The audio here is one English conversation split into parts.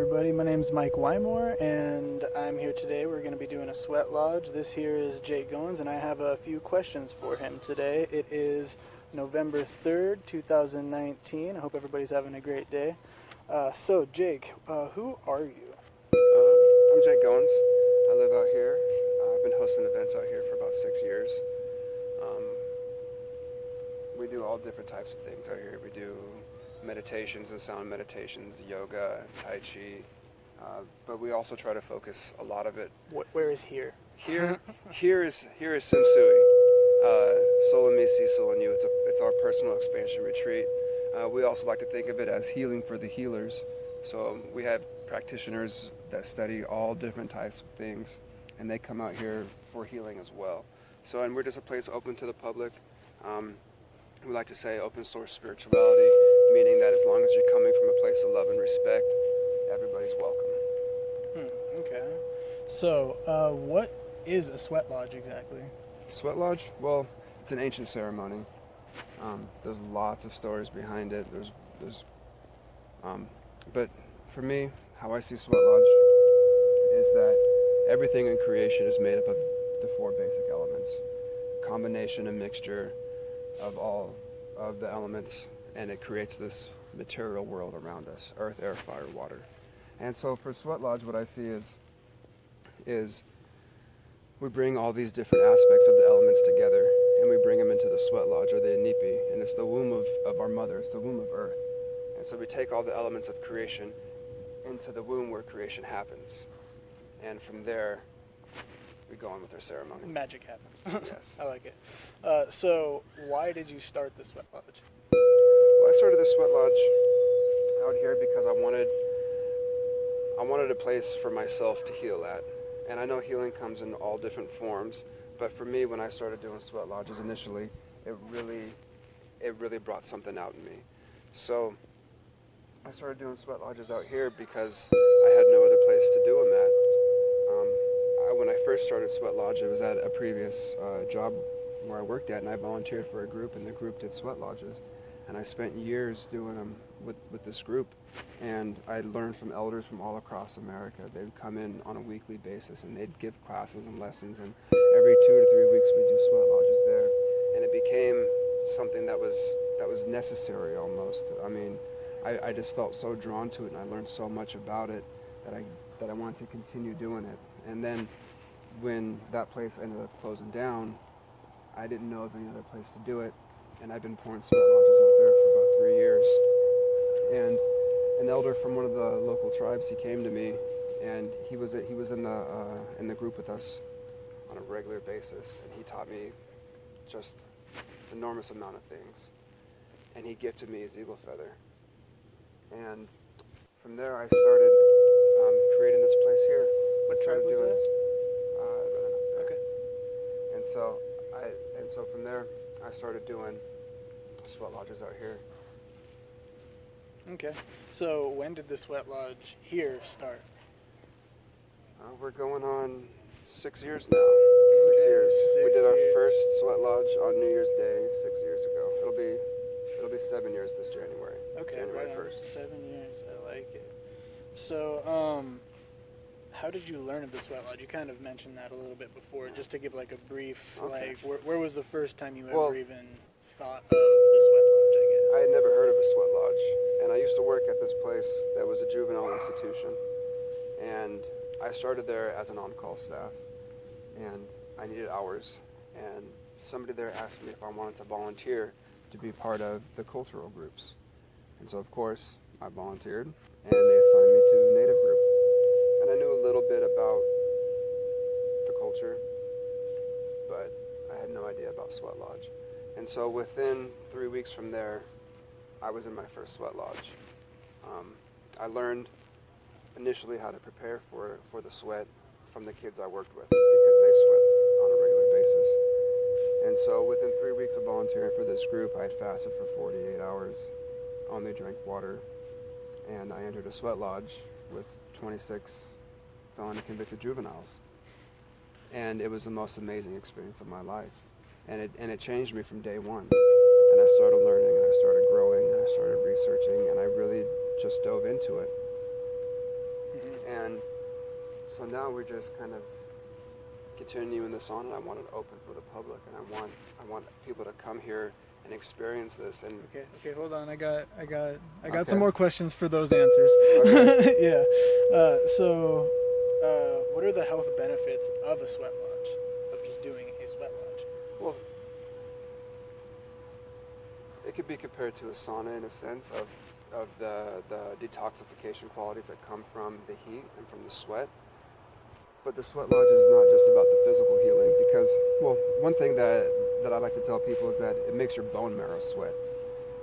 everybody. My name's Mike Wymore, and I'm here today. We're going to be doing a sweat lodge. This here is Jake Goins, and I have a few questions for him today. It is November 3rd, 2019. I hope everybody's having a great day. So, Jake, who are you? I'm Jake Goins. I live out here. I've been hosting events out here for about 6 years. We do all different types of things out here. We do meditations and sound meditations, yoga, tai chi, but we also try to focus a lot of it. Where is here? Here is Simsui, Sola Misi, Sola Nu. It's our personal expansion retreat. We also like to think of it as healing for the healers. So we have practitioners that study all different types of things, and they come out here for healing as well. So, and we're just a place open to the public. We like to say open source spirituality, meaning that as long as you're coming from a place of love and respect, everybody's welcome. Okay. So, what is a sweat lodge exactly? Sweat lodge? Well, it's an ancient ceremony. There's lots of stories behind it. But for me, how I see sweat lodge is that everything in creation is made up of the four basic elements. Combination and mixture of all of the elements, and it creates this material world around us: earth, air, fire, water. And so for sweat lodge, what I see is we bring all these different aspects of the elements together, and we bring them into the sweat lodge, or the inipi, and it's the womb of our mother, it's the womb of earth. And so we take all the elements of creation into the womb where creation happens, and from there we go on with our ceremony. Magic happens. Yes. I like it. So, why did you start the sweat lodge? Well, I started the sweat lodge out here because I wanted a place for myself to heal at. And I know healing comes in all different forms, but for me, when I started doing sweat lodges initially, it really brought something out in me. So I started doing sweat lodges out here because I had no other place to do them at. When I first started sweat lodge, it was at a previous job where I worked at, and I volunteered for a group, and the group did sweat lodges. And I spent years doing them with this group, and I learned from elders from all across America. They would come in on a weekly basis, and they'd give classes and lessons, and every 2 to 3 weeks we do sweat lodges there. And it became something that was necessary almost. I mean, I just felt so drawn to it, and I learned so much about it that I wanted to continue doing it. And then when that place ended up closing down, I didn't know of any other place to do it, and I've been pouring sweat lodges out there for about 3 years. And an elder from one of the local tribes, he came to me, and he was in the group with us on a regular basis, and he taught me just an enormous amount of things. And he gifted me his eagle feather. And from there, I started creating this place here. What tribe was this? I'd rather not say. Okay. And so from there, I started doing sweat lodges out here. Okay. So, when did the sweat lodge here start? We're going on 6 years now. 6 years. We did our first sweat lodge on New Year's Day 6 years ago. It'll be 7 years this January. Okay, January right 1st. 7 years. I like it. So, how did you learn of the sweat lodge? You kind of mentioned that a little bit before, just to give like a brief, Okay. like, where was the first time you Well, ever even thought of the sweat lodge, I guess? I had never heard of a sweat lodge, and I used to work at this place that was a juvenile institution, and I started there as an on-call staff, and I needed hours, and somebody there asked me if I wanted to volunteer to be part of the cultural groups. And so, of course, I volunteered, and they assigned me to the native group. And I knew a little bit about the culture, but I had no idea about sweat lodge. And so within 3 weeks from there, I was in my first sweat lodge. I learned initially how to prepare for the sweat from the kids I worked with, because they sweat on a regular basis. And so within 3 weeks of volunteering for this group, I had fasted for 48 hours, only drank water, and I entered a sweat lodge with 26 felony convicted juveniles. And it was the most amazing experience of my life. And it changed me from day one. And I started learning, and I started growing, and I started researching, and I really just dove into it. And so now we're just kind of continuing this on, and I want it open for the public, and I want people to come here and experience this. And Okay, hold on. I got Okay. some more questions for those answers. Okay. Yeah. So, what are the health benefits of a sweat lodge? Of just doing a sweat lodge? Well, it could be compared to a sauna in a sense of the detoxification qualities that come from the heat and from the sweat. But the sweat lodge is not just about the physical healing, because, well, one thing that I like to tell people is that it makes your bone marrow sweat.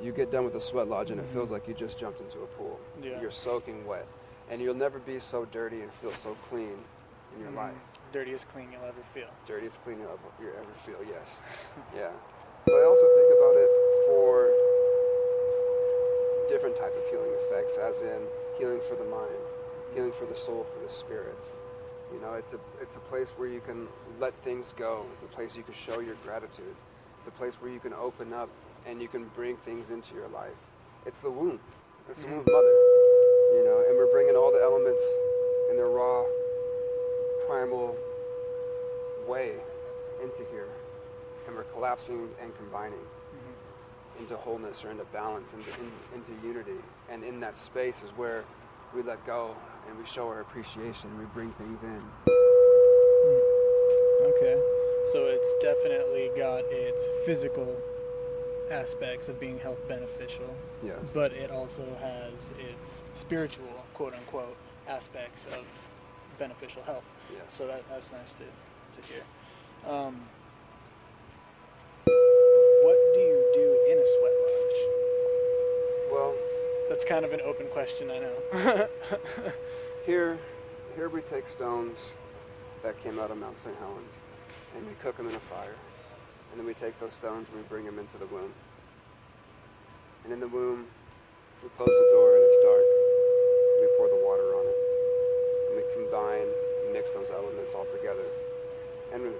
You get done with a sweat lodge and it feels like you just jumped into a pool. Yeah. You're soaking wet. And you'll never be so dirty and feel so clean in your life. Dirtiest clean you'll ever feel. Dirtiest clean you'll ever feel, yes. Yeah. But I also think about it for different type of healing effects, as in healing for the mind, healing for the soul, for the spirit. You know, it's a place where you can let things go. It's a place you can show your gratitude. It's a place where you can open up and you can bring things into your life. It's the womb. It's the womb of mother. You know, and we're bringing all the elements in their raw, primal way into here. And we're collapsing and combining into wholeness or into balance, into unity. And in that space is where we let go and we show our appreciation and we bring things in. Okay. So it's definitely got its physical aspects of being health beneficial. Yes. But it also has its spiritual, quote unquote, aspects of beneficial health. Yes. So that's nice to hear. What do you do in a sweat lodge? Well, That's kind of an open question, I know. here we take stones that came out of Mount St. Helens and we cook them in a fire. And then we take those stones and we bring them into the womb. And in the womb, we close the door and it's dark. We pour the water on it. And we combine and mix those elements all together. And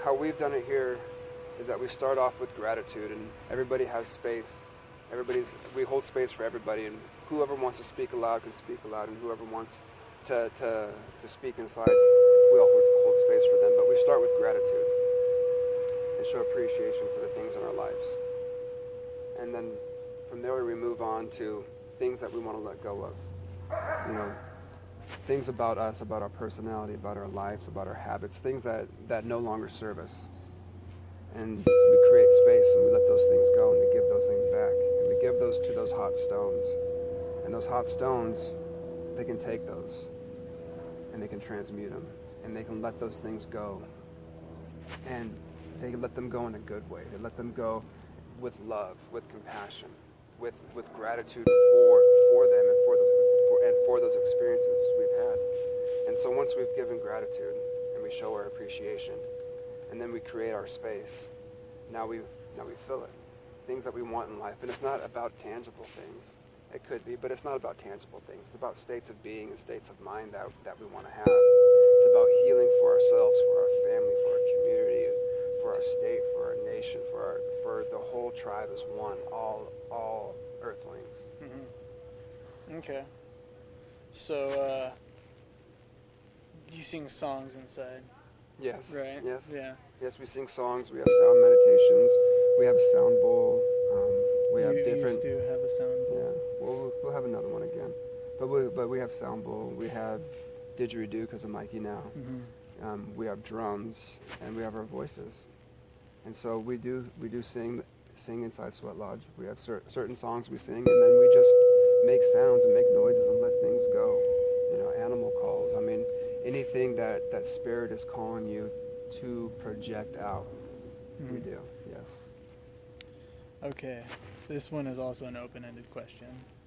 how we've done it here is that we start off with gratitude, and everybody has space. We hold space for everybody, and whoever wants to speak aloud can speak aloud, and whoever wants to speak inside, we all hold space for them. But we start with gratitude and show appreciation for the things in our lives. And then from there we move on to things that we want to let go of. You know, things about us, about our personality, about our lives, about our habits, things that no longer serve us. And we create space and we let those things go and we give those things back. And we give those to those hot stones. And those hot stones, they can take those and they can transmute them and they can let those things go. And they let them go in a good way. They let them go with love, with compassion, with gratitude for them and for those experiences we've had. And so once we've given gratitude and we show our appreciation, and then we create our space, now we fill it. Things that we want in life. And it's not about tangible things. It could be, but it's not about tangible things. It's about states of being and states of mind that we want to have. It's about healing for ourselves, for our family, for our community, for our state, for our nation, for the whole tribe as one, all earthlings. Mm-hmm. Okay. So, you sing songs inside, Yes. right? Yes. Yeah. Yes, we sing songs. We have sound meditations. We have a sound bowl. We have different. You used to have a sound bowl. Yeah. Well, we'll have another one again. But we have sound bowl. We have didgeridoo because of Mikey now. Mm-hmm. We have drums and we have our voices. And so we do sing inside Sweat Lodge. We have certain songs we sing, and then we just make sounds and make noises and let things go. You know, animal calls. I mean, anything that spirit is calling you to project out, we do. Yes. Okay. This one is also an open-ended question.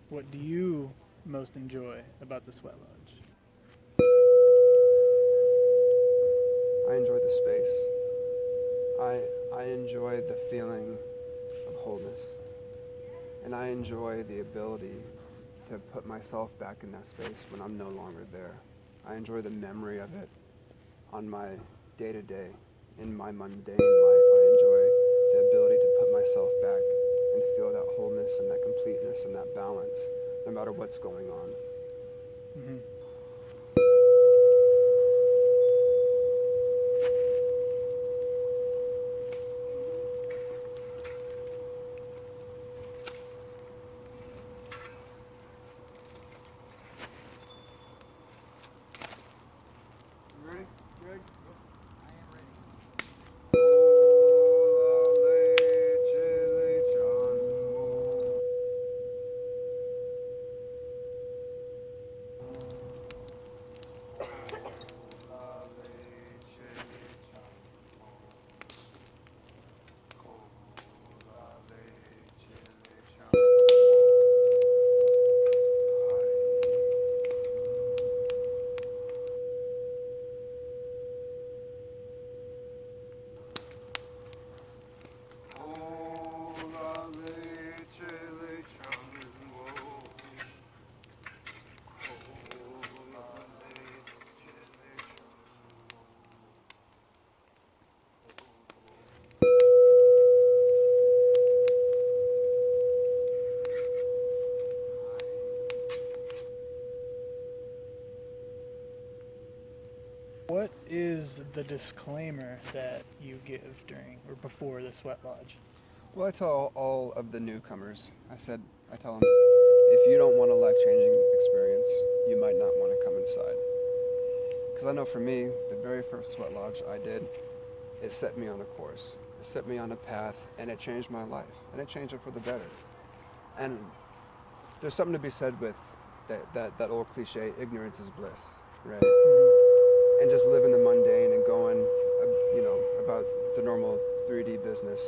What do you most enjoy about the Sweat Lodge? I enjoy the space. I enjoy the feeling of wholeness. And I enjoy the ability to put myself back in that space when I'm no longer there. I enjoy the memory of it on my day-to-day, in my mundane life. I enjoy the ability to put myself back and feel that wholeness and that completeness and that balance, no matter what's going on. Mm-hmm. is the disclaimer that you give during or before the sweat lodge? Well, I tell all of the newcomers, I tell them, if you don't want a life-changing experience, you might not want to come inside. Because I know for me, the very first sweat lodge I did, it set me on a course. It set me on a path, and it changed my life. And it changed it for the better. And there's something to be said with that old cliche, ignorance is bliss, right? Mm-hmm. And just living the mundane and going, about the normal 3D business,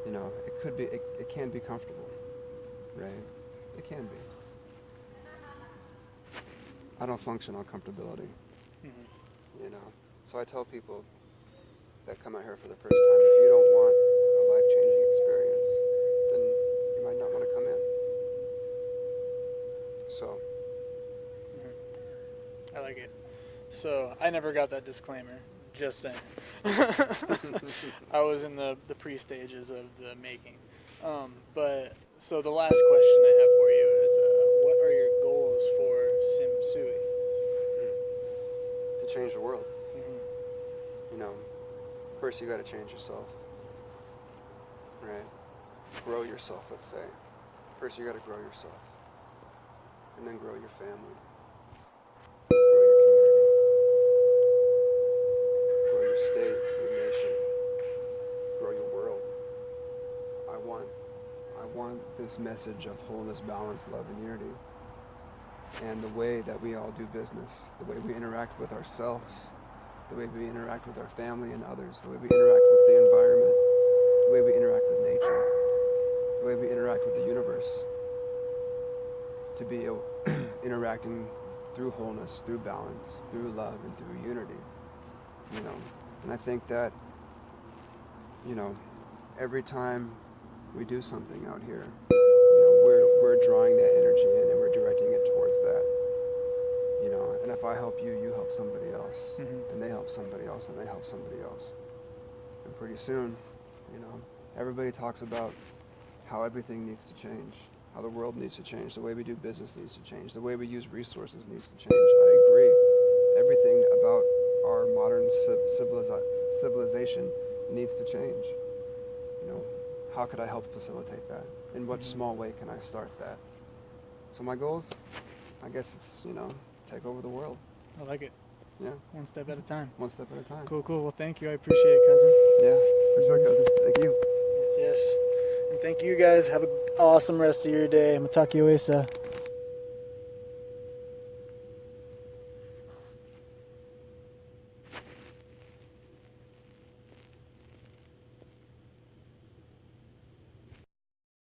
it can be comfortable, right? It can be. I don't function on comfortability, So I tell people that come out here for the first time, if you don't want a life-changing experience, then you might not want to come in. So. I like it. So I never got that disclaimer. Just saying. I was in the pre-stages of the making. But so the last question I have for you is, what are your goals for Sim Sui? To change the world. Mm-hmm. First you got to change yourself, right? Grow yourself, let's say. First you got to grow yourself, and then grow your family, grow your community, grow your state, your nation, grow your world. I want this message of wholeness, balance, love, and unity. And the way that we all do business, the way we interact with ourselves, the way we interact with our family and others, the way we interact with the environment, the way we interact with nature, the way we interact with the universe, to be interacting through wholeness, through balance, through love, and through unity. And I think that, every time we do something out here, we're drawing that energy in and we're directing it towards that. And if I help you, you help somebody else, and they help somebody else, and they help somebody else. And pretty soon, everybody talks about how everything needs to change, how the world needs to change, the way we do business needs to change, the way we use resources needs to change. I agree. Everything about our modern civilization needs to change. How could I help facilitate that? In what small way can I start that? So my goals, I guess it's, take over the world. I like it. Yeah. One step at a time. One step at a time. Cool. Well, thank you. I appreciate it, cousin. Yeah, for sure, cousin. Thank you. Yes. And thank you guys. Have an awesome rest of your day. Mataki Oesa.